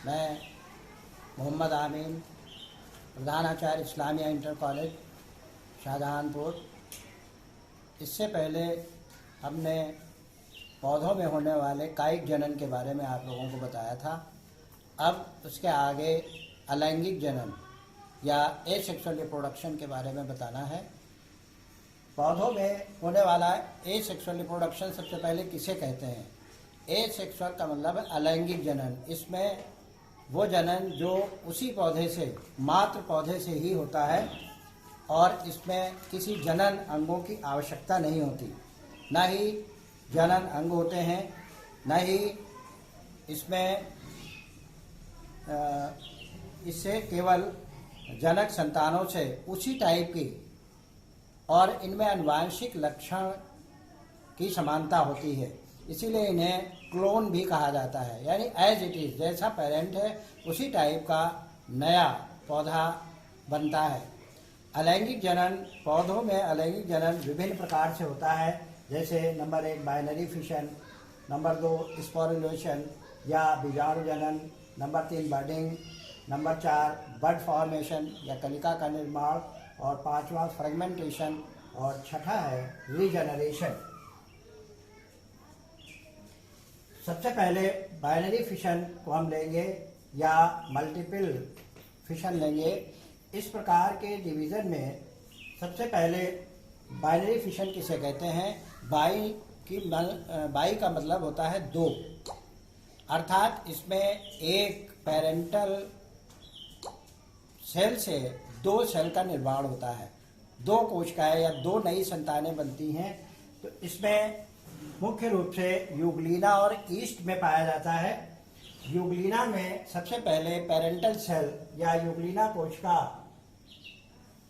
मैं मोहम्मद आमीन, प्रधानाचार्य इस्लामिया इंटर कॉलेज शाहजहानपुर। इससे पहले हमने पौधों में होने वाले कायिक जनन के बारे में आप लोगों को बताया था। अब उसके आगे अलैंगिक जनन या एसेक्सुअल रिप्रोडक्शन के बारे में बताना है। पौधों में होने वाला एसेक्सुअल रिप्रोडक्शन सबसे पहले किसे कहते हैं? एसेक्सुअल का मतलब है अलैंगिक जनन। इसमें वो जनन जो उसी पौधे से, मात्र पौधे से ही होता है और इसमें किसी जनन अंगों की आवश्यकता नहीं होती। न ही जनन अंग होते हैं, न ही इसमें इससे केवल जनक संतानों से उसी टाइप की और इनमें आनुवांशिक लक्षण की समानता होती है, इसीलिए इन्हें क्लोन भी कहा जाता है। यानी एज इट इज, जैसा पेरेंट है उसी टाइप का नया पौधा बनता है। अलैंगिक जनन, पौधों में अलैंगिक जनन विभिन्न प्रकार से होता है। जैसे number 1 binary fission, number 2 sporulation या बीजाणु जनन, नंबर 3 बडिंग, नंबर 4 बड फॉर्मेशन या कलिका का निर्माण, और 5वां फ्रेगमेंटेशन, और 6ठा है रीजनरेशन। सबसे पहले बाइनरी फिशन को हम लेंगे या मल्टीपल फिशन लेंगे। इस प्रकार के डिवीज़न में सबसे पहले बाइनरी फिशन किसे कहते हैं? बाई का मतलब होता है 2, अर्थात इसमें एक पेरेंटल सेल से 2 सेल का निर्माण होता है, 2 कोशिकाएं या 2 नई संतानें बनती हैं। तो इसमें मुख्य रूप से यूग्लिना और ईस्ट में पाया जाता है। यूग्लिना में सबसे पहले पेरेंटल सेल या यूग्लिना कोशिका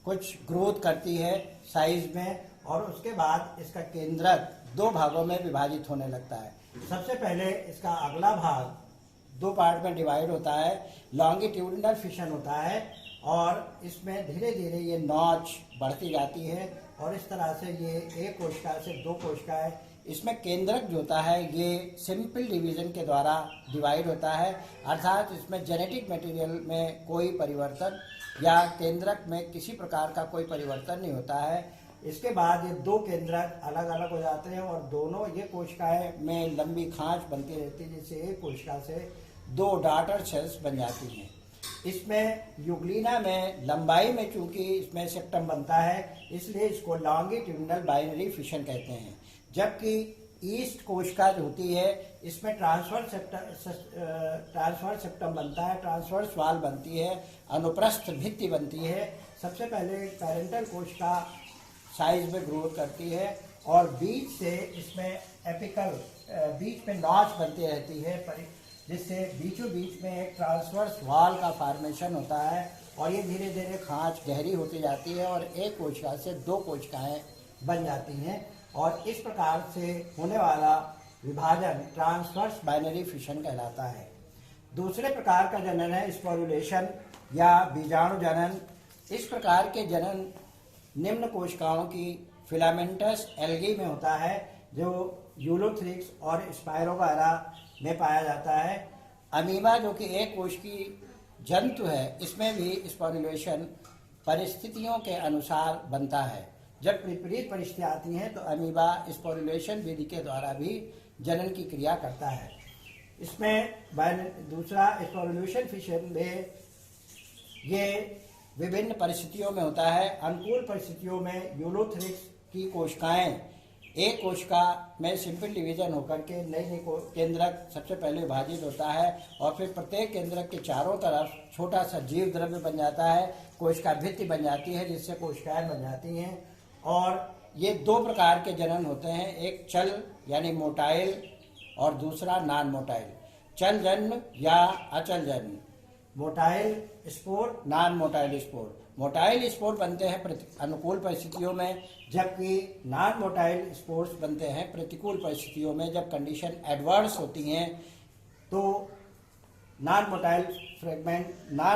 कुछ ग्रोथ करती है साइज में, और उसके बाद इसका केंद्रक 2 भागों में विभाजित होने लगता है। सबसे पहले इसका अगला भाग 2 पार्ट में डिवाइड होता है, लॉन्गिट्यूडिनल फिशन होता है, और इसमें धीरे धीरे ये नॉच बढ़ती जाती है और इस तरह से ये एक कोशिका से 2 कोशिकाएं। इसमें केंद्रक जो होता है ये सिंपल डिवीजन के द्वारा डिवाइड होता है, अर्थात इसमें जेनेटिक मटेरियल में कोई परिवर्तन या केंद्रक में किसी प्रकार का कोई परिवर्तन नहीं होता है। इसके बाद ये 2 केंद्रक अलग अलग हो जाते हैं और दोनों ये कोशिकाएं में लंबी खांच बनती रहती है, जिससे एक कोशिका से 2 डॉटर सेल्स बन जाती हैं। इसमें यूग्लिना में लंबाई में चूंकि इसमें सेप्टम बनता है, इसलिए इसको लॉन्गिट्यूडिनल बाइनरी फिशन कहते हैं। जबकि ईस्ट कोशिका जो होती है इसमें ट्रांसवर्स सेप्टम बनता है, ट्रांसवर्स वाल बनती है, अनुप्रस्थ भित्ति बनती है। सबसे पहले पेरेंटल कोशिका साइज में ग्रोथ करती है और बीच से इसमें एपिकल, बीच में नॉच बनती रहती है, जिससे बीचों बीच में एक ट्रांसवर्स वाल का फॉर्मेशन होता है, और ये धीरे धीरे खांच गहरी होती जाती है और एक कोशिका से 2 कोशिकाएं बन जाती हैं, और इस प्रकार से होने वाला विभाजन ट्रांसवर्स बाइनरी फिशन कहलाता है। दूसरे प्रकार का जनन है स्पोरुलेशन या बीजाणु जनन। इस प्रकार के जनन निम्न कोशिकाओं की फिलामेंटस एल्गी में होता है, जो यूलोथ्रिक्स और स्पायरोगारा में पाया जाता है। अमीबा जो कि एक कोशिकी जंतु है, इसमें भी स्पोरुलेशन परिस्थितियों के अनुसार बनता है। जब विपरीत परिस्थितियाँ आती हैं तो अमीबा स्पोरुलेशन विधि के द्वारा भी जनन की क्रिया करता है। इसमें दूसरा स्पोरुलेशन फिशन में ये विभिन्न परिस्थितियों में होता है। अनुकूल परिस्थितियों में यूलोथ्रिक्स की कोशिकाएं एक कोशिका में सिंपल डिवीजन होकर के नई नई केंद्रक सबसे पहले विभाजित होता है, और फिर प्रत्येक केंद्रक के चारों तरफ छोटा सा जीव द्रव्य बन जाता है, कोशिका भित्ति बन जाती है, जिससे कोशिकाएं बन जाती हैं। और ये 2 प्रकार के जनन होते हैं, एक चल यानी मोटाइल और दूसरा नॉन मोटाइल। चल जन्म या अचल जन्म, motile spore, non motile spore. Motile spore बनते हैं अनुकूल परिस्थितियों में, जबकि नॉन मोटाइल स्पोर्स बनते हैं प्रतिकूल परिस्थितियों में। जब कंडीशन एडवर्स होती हैं तो नॉन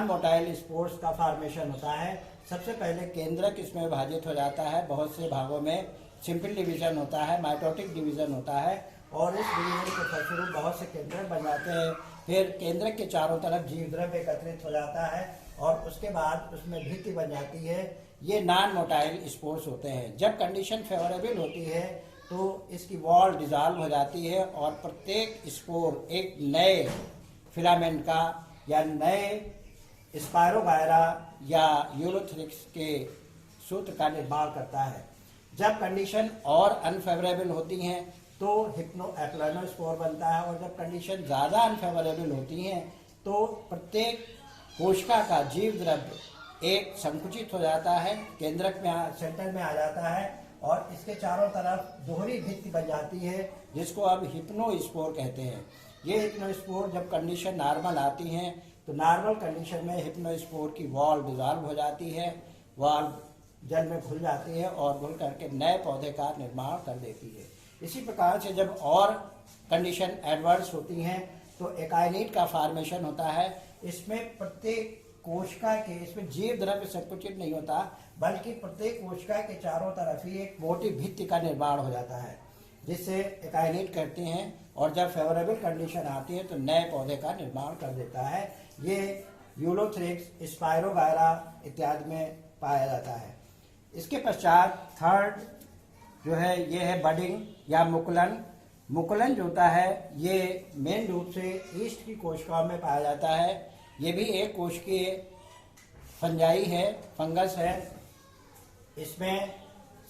मोटाइल स्पोर्स का फॉर्मेशन होता है। सबसे पहले केंद्रक इसमें विभाजित हो जाता है, बहुत से भागों में सिंपल डिवीजन होता है, माइटोटिक डिवीजन होता है, और इस डिवीजन के फलस्वरूप बहुत से केंद्रक बन जाते हैं। फिर केंद्रक के चारों तरफ जीव द्रव्य एकत्रित हो जाता है और उसके बाद उसमें भित्ति बन जाती है। ये नॉन मोटाइल स्पोर्स होते हैं। जब कंडीशन फेवरेबल होती है तो इसकी वॉल डिजॉल्व हो जाती है और प्रत्येक स्पोर एक नए फिलामेंट का या नए स्पायरोगायरा या यूलोथ्रिक्स के सूत्र का निर्माण करता है। जब कंडीशन और अनफेवरेबल होती हैं तो हिप्नोएक्लोनोस्पोर बनता है, और जब कंडीशन ज़्यादा अनफेवरेबल होती हैं तो प्रत्येक कोशिका का जीव द्रव्य एक संकुचित हो जाता है, केंद्रक में सेंटर में आ जाता है और इसके चारों तरफ दोहरी भित्ति बन जाती है, जिसको अब हिप्नोस्पोर कहते हैं। ये हिप्नोस्पोर जब कंडीशन नॉर्मल आती हैं तो नॉर्मल कंडीशन में हिप्नोस्पोर की वॉल डिजॉल्व हो जाती है, वॉल जल में घुल जाती है और घुल करके नए पौधे का निर्माण कर देती है। इसी प्रकार से जब और कंडीशन एडवर्स होती हैं तो एकाइनेट का फॉर्मेशन होता है। इसमें प्रत्येक कोशिका के, इसमें जीव द्रव्य संकुचित नहीं होता, बल्कि प्रत्येक कोशिका के चारों तरफ ही एक मोटी भित्ति का निर्माण हो जाता है, जिससे एकाइनेट करते हैं, और जब फेवरेबल कंडीशन आती है तो नए पौधे का निर्माण कर देता है। ये यूलोथ्रिक्स, स्पायरोगायरा इत्यादि में पाया जाता है। इसके पश्चात थर्ड जो है ये है बडिंग या मुकुलन। मुकुलन जो होता है ये मेन रूप से ईस्ट की कोशिकाओं में पाया जाता है। ये भी एक कोशिकीय फंजाई है, फंगस है। इसमें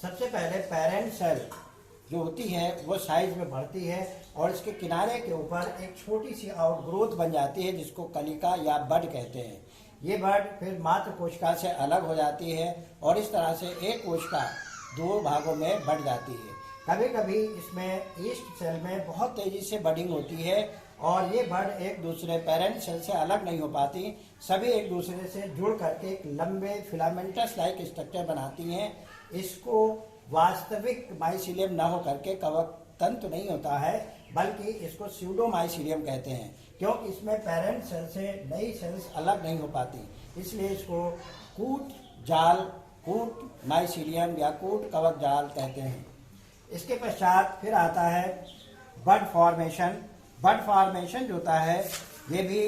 सबसे पहले पेरेंट सेल जो होती है वो साइज में बढ़ती है और इसके किनारे के ऊपर एक छोटी सी आउटग्रोथ बन जाती है, जिसको कलिका या बड कहते हैं। ये बड फिर मात्र कोशिका से अलग हो जाती है और इस तरह से एक कोशिका दो भागों में बढ़ जाती है। कभी कभी इसमें ईस्ट सेल में बहुत तेजी से बडिंग होती है और ये बड एक दूसरे पेरेंट सेल से अलग नहीं हो पाती, सभी एक दूसरे से जुड़ करके एक लंबे फिलामेंटस लाइक स्ट्रक्चर बनाती हैं। इसको वास्तविक माइसीलियम न हो करके कवक तंतु नहीं होता है, बल्कि इसको स्यूडोमाइसीलियम कहते हैं, क्योंकि इसमें पेरेंट सेल से नई सेल्स अलग नहीं हो पाती, इसलिए इसको कूट जाल, कूट माइसीलियम या कूट कवक जाल कहते हैं। इसके पश्चात फिर आता है बड फॉर्मेशन। बड फॉर्मेशन जो होता है ये भी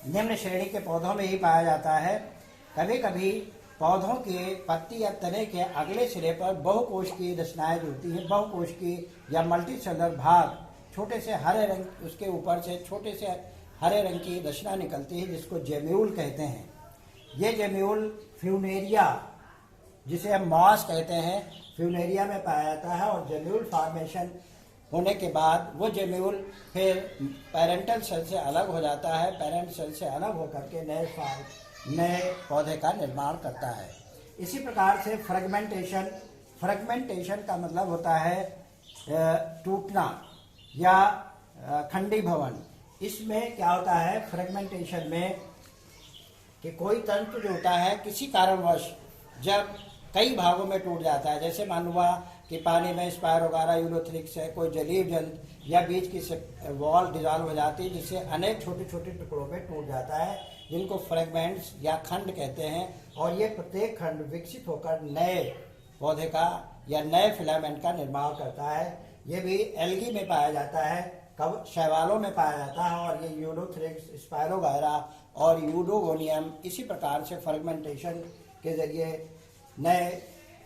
निम्न श्रेणी के पौधों में ही पाया जाता है। कभी कभी पौधों के पत्ती या तने के अगले सिरे पर बहुकोशिकीय रचनाएं जो होती हैं, बहुकोशिकीय या मल्टी सेलुलर भाग, छोटे से हरे रंग, उसके ऊपर से छोटे से हरे रंग की रचना निकलती है, जिसको जेम्यूल कहते हैं। ये जेम्यूल फ्यूनेरिया, जिसे हम मॉस कहते हैं, फ्यूनेरिया में पाया जाता है। और जेम्यूल फॉर्मेशन होने के बाद वो जेम्यूल फिर पेरेंटल सेल से अलग हो जाता है, पेरेंट सेल से अलग होकर के नए पौधे का निर्माण करता है। इसी प्रकार से फ्रेगमेंटेशन। फ्रेगमेंटेशन का मतलब होता है टूटना या खंडीभवन। इसमें क्या होता है फ्रेगमेंटेशन में कि कोई तंतु जो होता है किसी कारणवश जब कई भागों में टूट जाता है, जैसे मान हुआ कि पानी में स्पायरोगारा यूलोथ्रिक्स है, कोई जलीय जंतु या बीच की वॉल डिजॉल्व हो जाती है, जिससे अनेक छोटे छोटे टुकड़ों में टूट जाता है, जिनको फ्रेगमेंट्स या खंड कहते हैं। और ये प्रत्येक खंड विकसित होकर नए पौधे का या नए फिलामेंट का निर्माण करता है। ये भी एल्गी में पाया जाता है, कब शैवालों में पाया जाता है, और ये यूलोथ्रिक्स, स्पायरोगायरा और यूडोगोनियम इसी प्रकार से फ्रेगमेंटेशन के जरिए नए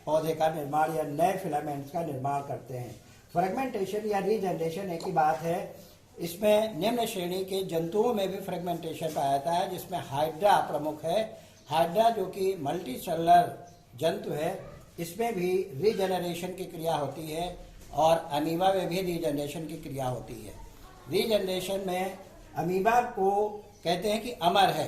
पौधे का निर्माण या नए फिलामेंट्स का निर्माण करते हैं। फ्रेगमेंटेशन या रीजनरेशन एक ही बात है। इसमें निम्न श्रेणी के जंतुओं में भी फ्रेगमेंटेशन पाया जाता है, जिसमें हाइड्रा प्रमुख है। हाइड्रा जो कि मल्टी सेलुलर जंतु है, इसमें भी रीजनरेशन की क्रिया होती है और अमीबा में भी रीजनरेशन की क्रिया होती है। रीजनरेशन में अमीबा को कहते हैं कि अमर है,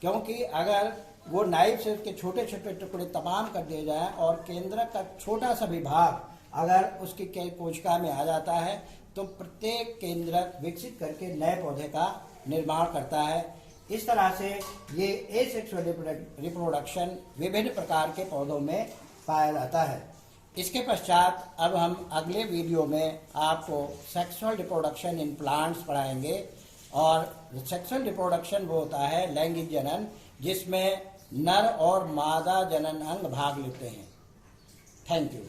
क्योंकि अगर वो नाइफ से उसके छोटे छोटे टुकड़े तमाम कर दिए जाए और केंद्र का छोटा सा भी भाग अगर उसकी कोशिका में आ जाता है तो प्रत्येक केंद्रक विकसित करके नए पौधे का निर्माण करता है। इस तरह से ये एसेक्सुअल रिप्रोडक्शन विभिन्न प्रकार के पौधों में पाया जाता है। इसके पश्चात अब हम अगले वीडियो में आपको सेक्सुअल रिप्रोडक्शन इन प्लांट्स पढ़ाएंगे। और सेक्सुअल रिप्रोडक्शन वो होता है लैंगिक जनन, जिसमें नर और मादा जनन अंग भाग लेते हैं। Thank you.